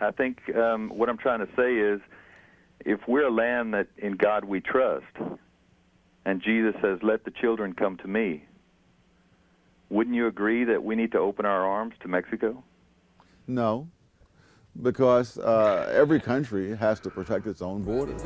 I think what I'm trying to say is, if we're a land that in God we trust, and Jesus says, let the children come to me, wouldn't you agree that we need to open our arms to Mexico? No, because every country has to protect its own borders.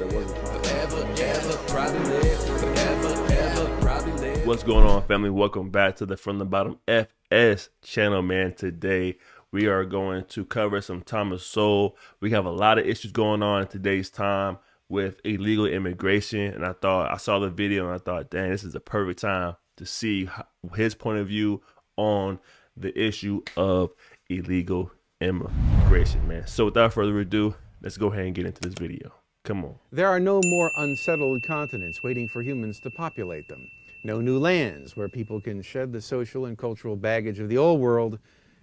What's going on, family? Welcome back to the From the Bottom FS channel, man. Today we are going to cover some Thomas Sowell. We have a lot of issues going on in today's time with illegal immigration, and I saw the video and I thought, dang, this is a perfect time to see his point of view on the issue of illegal immigration, man. So without further ado, let's go ahead and get into this video. Come on. There are no more unsettled continents waiting for humans to populate them. No new lands where people can shed the social and cultural baggage of the old world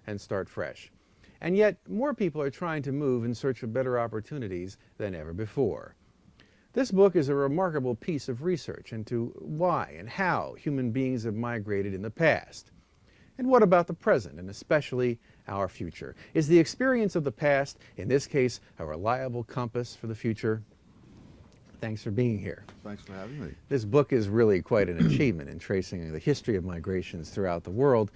and start fresh. And yet, more people are trying to move in search of better opportunities than ever before. This book is a remarkable piece of research into why and how human beings have migrated in the past. And what about the present, and especially our future? Is the experience of the past, in this case, a reliable compass for the future? Thanks for being here. Thanks for having me. This book is really quite an achievement in tracing the history of migrations throughout the world.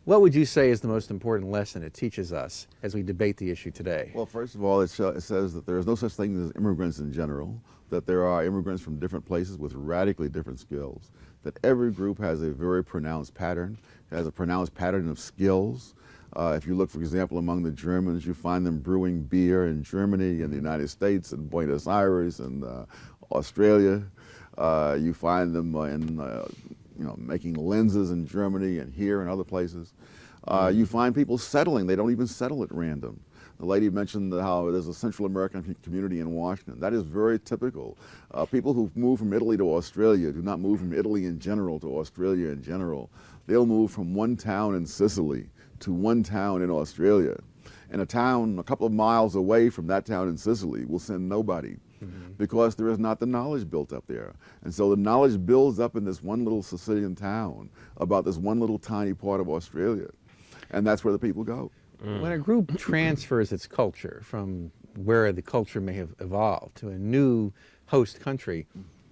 What would you say is the most important lesson it teaches us as we debate the issue today? Well, first of all, it says that there is no such thing as immigrants in general, that there are immigrants from different places with radically different skills, that every group has a very pronounced pattern, has a pronounced pattern of skills. If you look, for example, among the Germans, you find them brewing beer in Germany and the United States and Buenos Aires and Australia. You find them making lenses in Germany and here and other places. You find people settling. They don't even settle at random. The lady mentioned how there's a Central American community in Washington. That is very typical. People who move from Italy to Australia do not move from Italy in general to Australia in general. They'll move from one town in Sicily to one town in Australia. And a town a couple of miles away from that town in Sicily will send nobody. Because there is not the knowledge built up there. And so the knowledge builds up in this one little Sicilian town about this one little tiny part of Australia. And that's where the people go. When a group transfers its culture from where the culture may have evolved to a new host country,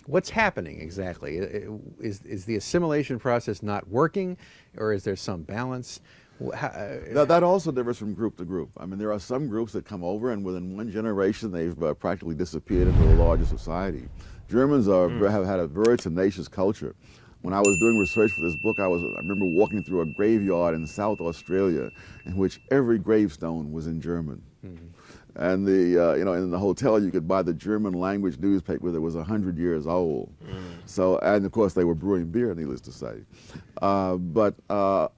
what's happening exactly? Is the assimilation process not working, or is there some balance? That also differs from group to group. I mean, there are some groups that come over and within one generation they've practically disappeared into the larger society. Germans have had a very tenacious culture. When I was doing research for this book, I remember walking through a graveyard in South Australia in which every gravestone was in German. And in the hotel you could buy the German language newspaper that was 100 years old. So, and of course they were brewing beer, needless to say. But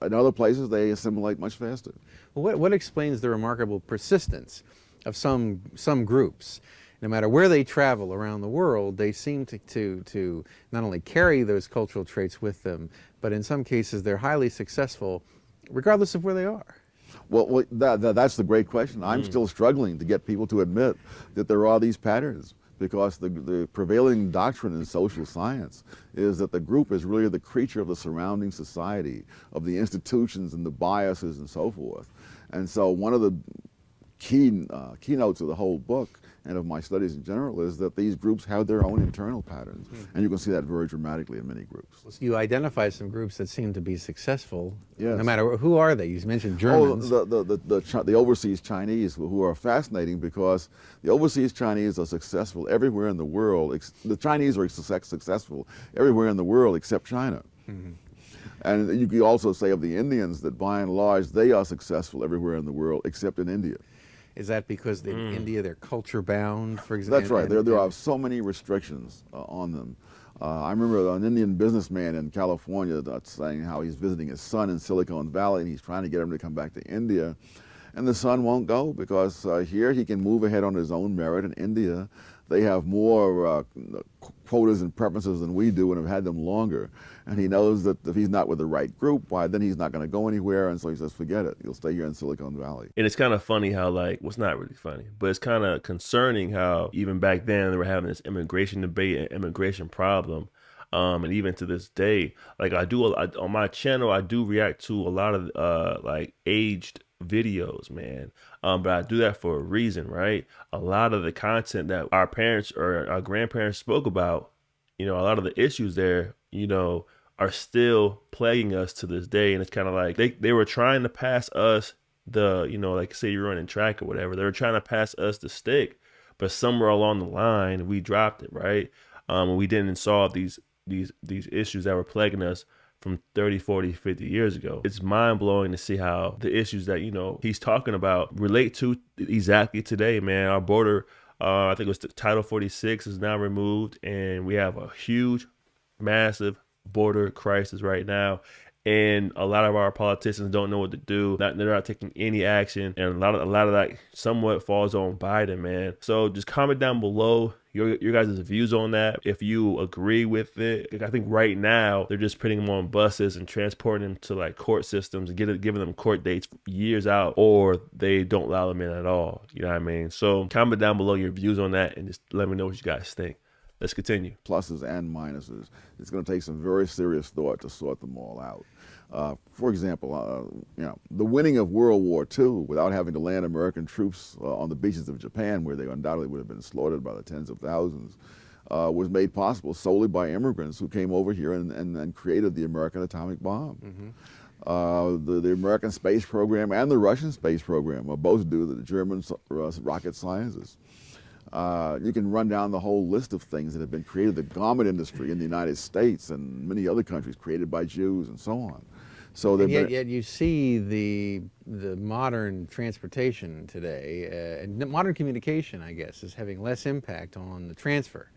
in other places they assimilate much faster. Well, what explains the remarkable persistence of some groups? No matter where they travel around the world, they seem to not only carry those cultural traits with them, but in some cases they're highly successful regardless of where they are. Well, that's the great question. I'm still struggling to get people to admit that there are these patterns, because the prevailing doctrine in social science is that the group is really the creature of the surrounding society, of the institutions and the biases and so forth. And so one of the keynotes of the whole book and of my studies in general is that these groups have their own internal patterns. And you can see that very dramatically in many groups. So you identify some groups that seem to be successful, yes. No matter who are they? You mentioned Germans. Oh, the overseas Chinese, who are fascinating, because the overseas Chinese are successful everywhere in the world. The Chinese are successful everywhere in the world except China. And you could also say of the Indians that by and large they are successful everywhere in the world except in India. Is that because in India they're culture bound, for example? That's right. There are so many restrictions on them. I remember an Indian businessman in California that's saying how he's visiting his son in Silicon Valley and he's trying to get him to come back to India. And the son won't go because here he can move ahead on his own merit. In India, they have more quotas and preferences than we do and have had them longer. And he knows that if he's not with the right group, why, then he's not going to go anywhere. And so he says, forget it. He'll stay here in Silicon Valley. And it's kind of funny how, like, well, it's not really funny, but it's kind of concerning how even back then they were having this immigration debate and immigration problem. And even to this day, like on my channel, I do react to a lot of like aged videos, man. But I do that for a reason, right? A lot of the content that our parents or our grandparents spoke about, a lot of the issues there, are still plaguing us to this day. And it's kind of like they were trying to pass us like say you're running track or whatever, they were trying to pass us the stick, but somewhere along the line we dropped it, right? We didn't solve these issues that were plaguing us from 30, 40, 50 years ago. It's mind blowing to see how the issues that, he's talking about relate to exactly today, man. Our border, I think it was Title 46 is now removed, and we have a huge, massive border crisis right now. And a lot of our politicians don't know what to do. They're not taking any action, and a lot of that somewhat falls on Biden, man. So just comment down below your guys' views on that. If you agree with it, I think right now they're just putting them on buses and transporting them to like court systems and giving them court dates years out, or they don't allow them in at all. You know what I mean? So comment down below your views on that and just let me know what you guys think. Let's continue. Pluses and minuses. It's going to take some very serious thought to sort them all out. For example, the winning of World War II without having to land American troops on the beaches of Japan, where they undoubtedly would have been slaughtered by the tens of thousands, was made possible solely by immigrants who came over here and created the American atomic bomb. Mm-hmm. The American space program and the Russian space program are both due to the German rocket scientists. You can run down the whole list of things that have been created. The garment industry in the United States and many other countries created by Jews and so on. So yet you see the modern transportation today, and modern communication, I guess, is having less impact on the transfer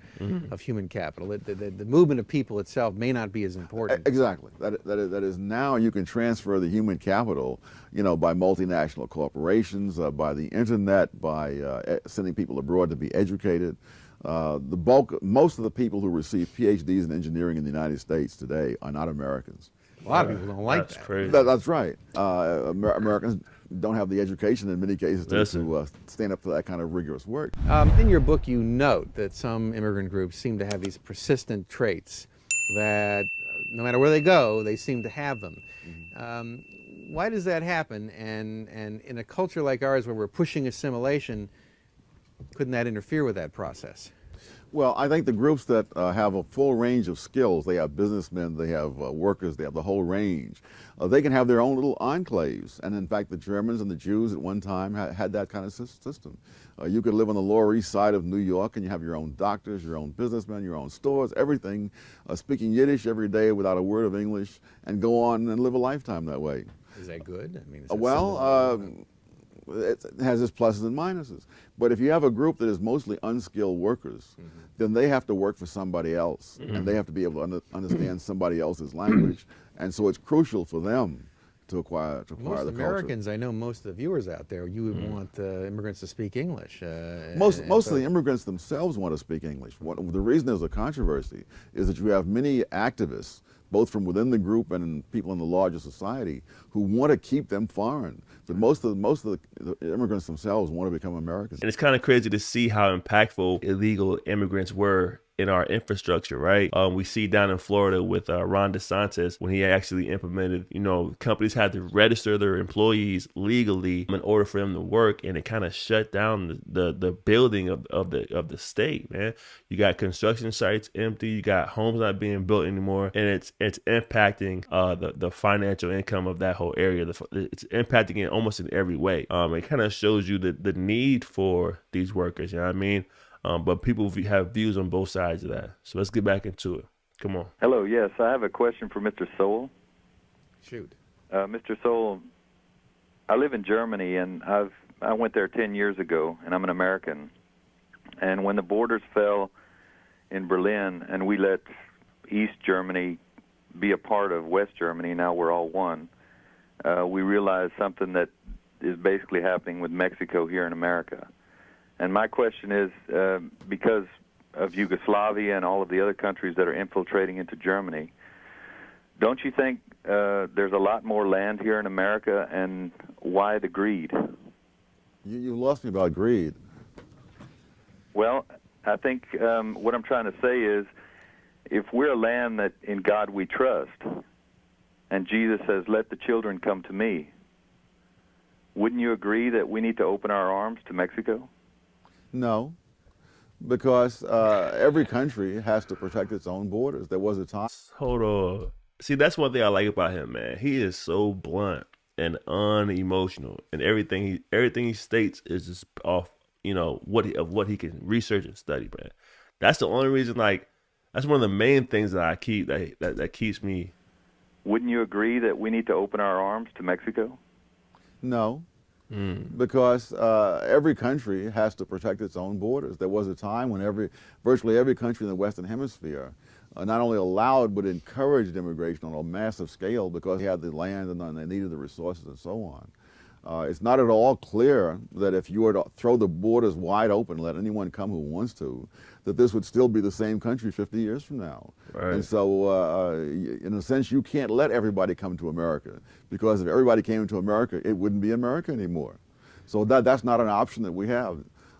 of human capital. The movement of people itself may not be as important. Exactly. That is now you can transfer the human capital, by multinational corporations, by the internet, by sending people abroad to be educated. Most of the people who receive PhDs in engineering in the United States today are not Americans. A lot of people don't like that. Crazy. That's right. Americans don't have the education in many cases to stand up to that kind of rigorous work. In your book, you note that some immigrant groups seem to have these persistent traits that no matter where they go, they seem to have them. Mm-hmm. Why does that happen? And in a culture like ours where we're pushing assimilation, couldn't that interfere with that process? Well, I think the groups that have a full range of skills, they have businessmen, they have workers, they have the whole range, they can have their own little enclaves. And in fact, the Germans and the Jews at one time had that kind of system. You could live on the Lower East Side of New York and you have your own doctors, your own businessmen, your own stores, everything, speaking Yiddish every day without a word of English, and go on and live a lifetime that way. Is that good? I mean, it has its pluses and minuses. But if you have a group that is mostly unskilled workers, then they have to work for somebody else, and they have to be able to understand somebody else's language. And so it's crucial for them to acquire the culture. Most Americans, I know most of the viewers out there, you would want immigrants to speak English. Most of the immigrants themselves want to speak English. The reason there's a controversy is that you have many activists, both from within the group and people in the larger society, who want to keep them foreign. But most of the immigrants themselves want to become Americans. And it's kind of crazy to see how impactful illegal immigrants were in our infrastructure, right? We see down in Florida with Ron DeSantis, when he actually implemented, companies had to register their employees legally in order for them to work, and it kind of shut down the building of the state, man. You got construction sites empty, you got homes not being built anymore, and it's impacting the financial income of that whole area. It's impacting it almost in every way. It kind of shows you the need for these workers, you know what I mean? But people have views on both sides of that. So let's get back into it. Come on. Hello, yes, I have a question for Mr. Sowell. Shoot. Mr. Sowell, I live in Germany, and I went there 10 years ago, and I'm an American. And when the borders fell in Berlin, and we let East Germany be a part of West Germany, now we're all one, we realized something that is basically happening with Mexico here in America. And my question is, because of Yugoslavia and all of the other countries that are infiltrating into Germany, don't you think there's a lot more land here in America, and why the greed? You lost me about greed. Well, I think what I'm trying to say is, if we're a land that in God we trust, and Jesus says, let the children come to me, Wouldn't you agree that we need to open our arms to Mexico? No, because every country has to protect its own borders. There was a time. Hold on. See, that's one thing I like about him, man. He is so blunt and unemotional, and everything he states is just off, what he can research and study, man. That's the only reason. Like, that's one of the main things that I keep that keeps me. Wouldn't you agree that we need to open our arms to Mexico? No, because every country has to protect its own borders. There was a time when virtually every country in the Western Hemisphere not only allowed but encouraged immigration on a massive scale because they had the land and they needed the resources and so on. It's not at all clear that if you were to throw the borders wide open and let anyone come who wants to, that this would still be the same country 50 years from now. Right. And so, in a sense, you can't let everybody come to America, because if everybody came to America, it wouldn't be America anymore. So that's not an option that we have.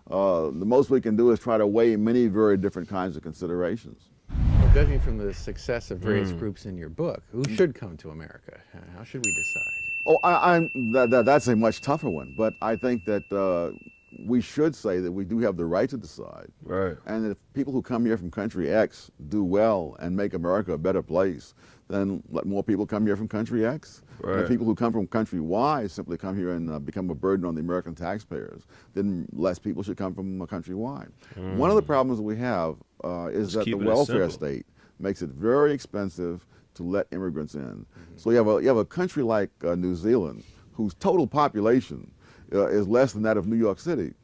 The most we can do is try to weigh many very different kinds of considerations. Well, judging from the success of various groups in your book, who should come to America? How should we decide? Oh, that's a much tougher one, but I think that we should say that we do have the right to decide. Right. And if people who come here from country X do well and make America a better place, then let more people come here from country X. Right. And if people who come from country Y simply come here and become a burden on the American taxpayers, then less people should come from country Y. One of the problems we have is that the welfare state makes it very expensive to let immigrants in. So you have a country like New Zealand, whose total population is less than that of New York City,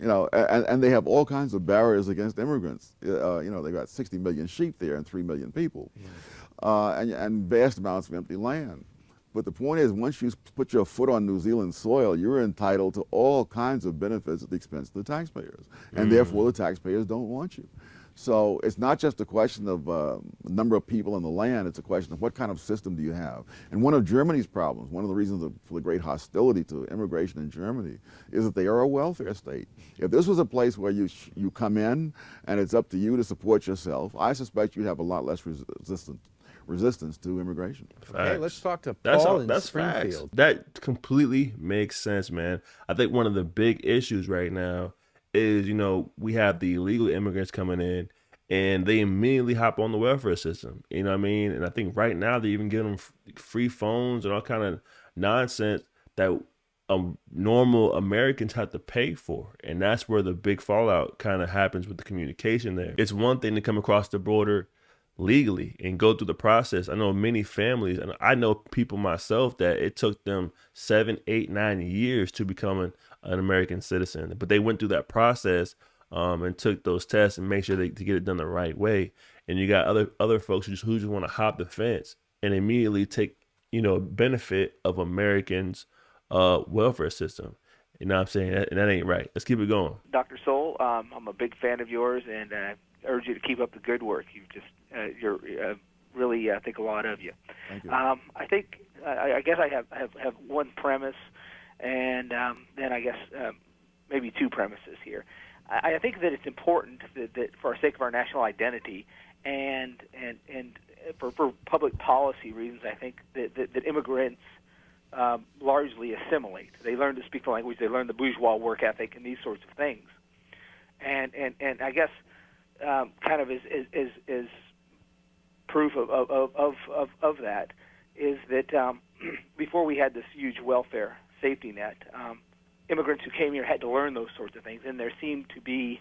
and they have all kinds of barriers against immigrants. They've got 60 million sheep there and 3 million people, and vast amounts of empty land. But the point is, once you put your foot on New Zealand soil, you're entitled to all kinds of benefits at the expense of the taxpayers, and therefore the taxpayers don't want you. So it's not just a question of number of people in the land, it's a question of what kind of system do you have. And one of Germany's problems, one of the reasons for the great hostility to immigration in Germany, is that they are a welfare state. If this was a place where you come in and it's up to you to support yourself, I suspect you'd have a lot less resistance to immigration. Okay, let's talk to Paul in Springfield. Facts. That completely makes sense, man. I think one of the big issues right now is, we have the illegal immigrants coming in and they immediately hop on the welfare system. You know what I mean? And I think right now they even give them free phones and all kind of nonsense that normal Americans have to pay for. And that's where the big fallout kind of happens with the communication there. It's one thing to come across the border legally and go through the process. I know many families, and I know people myself, that it took them 7, 8, 9 years to become an American citizen, but they went through that process and took those tests and made sure to get it done the right way. And you got other folks who just want to hop the fence and immediately take benefit of Americans' welfare system. You know what I'm saying? That ain't right. Let's keep it going. Dr. Sowell, I'm a big fan of yours, and I urge you to keep up the good work. You're really think a lot of you. Thank you. I guess I have one premise, and then I guess maybe two premises here. I think that it's important that for the sake of our national identity and for public policy reasons, I think that immigrants largely assimilate. They learn to speak the language. They learn the bourgeois work ethic and these sorts of things. And I guess kind of is proof of that is that before we had this huge welfare safety net, immigrants who came here had to learn those sorts of things, and they seemed to be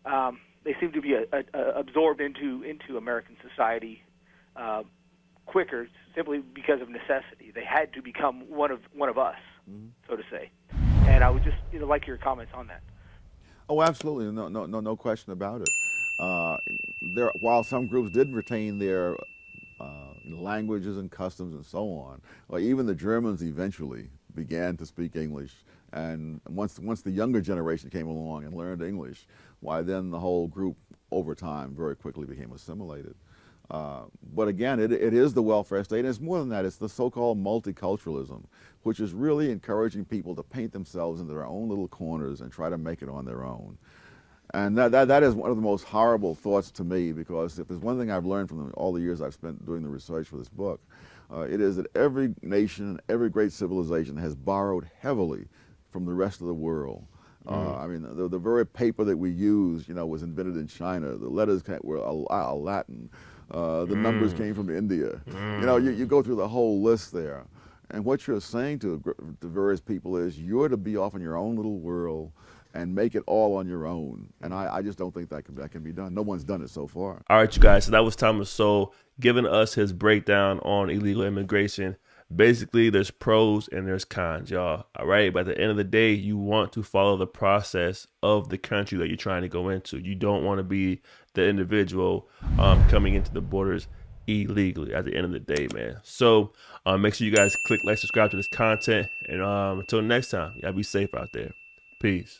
absorbed into American society quicker, simply because of necessity. They had to become one of us, so to say. And I would just like your comments on that. Oh, absolutely, no question about it. While some groups did retain their languages and customs and so on, even the Germans eventually began to speak English. And once the younger generation came along and learned English, why then the whole group over time very quickly became assimilated. But again, it is the welfare state, and it's more than that. It's the so-called multiculturalism, which is really encouraging people to paint themselves into their own little corners and try to make it on their own. And that is one of the most horrible thoughts to me, because if there's one thing I've learned from all the years I've spent doing the research for this book, It is that every nation, every great civilization has borrowed heavily from the rest of the world. I mean, the very paper that we use, was invented in China. The letters were Latin. The numbers came from India. You go through the whole list there. And what you're saying to various people is you're to be off in your own little world and make it all on your own. And I just don't think that can be done. No one's done it so far. All right, you guys. So that was Thomas Sowell giving us his breakdown on illegal immigration. Basically, there's pros and there's cons, y'all. All right. But at the end of the day, you want to follow the process of the country that you're trying to go into. You don't want to be the individual coming into the borders illegally at the end of the day, man. So make sure you guys click like, subscribe to this content. And until next time, y'all be safe out there. Peace.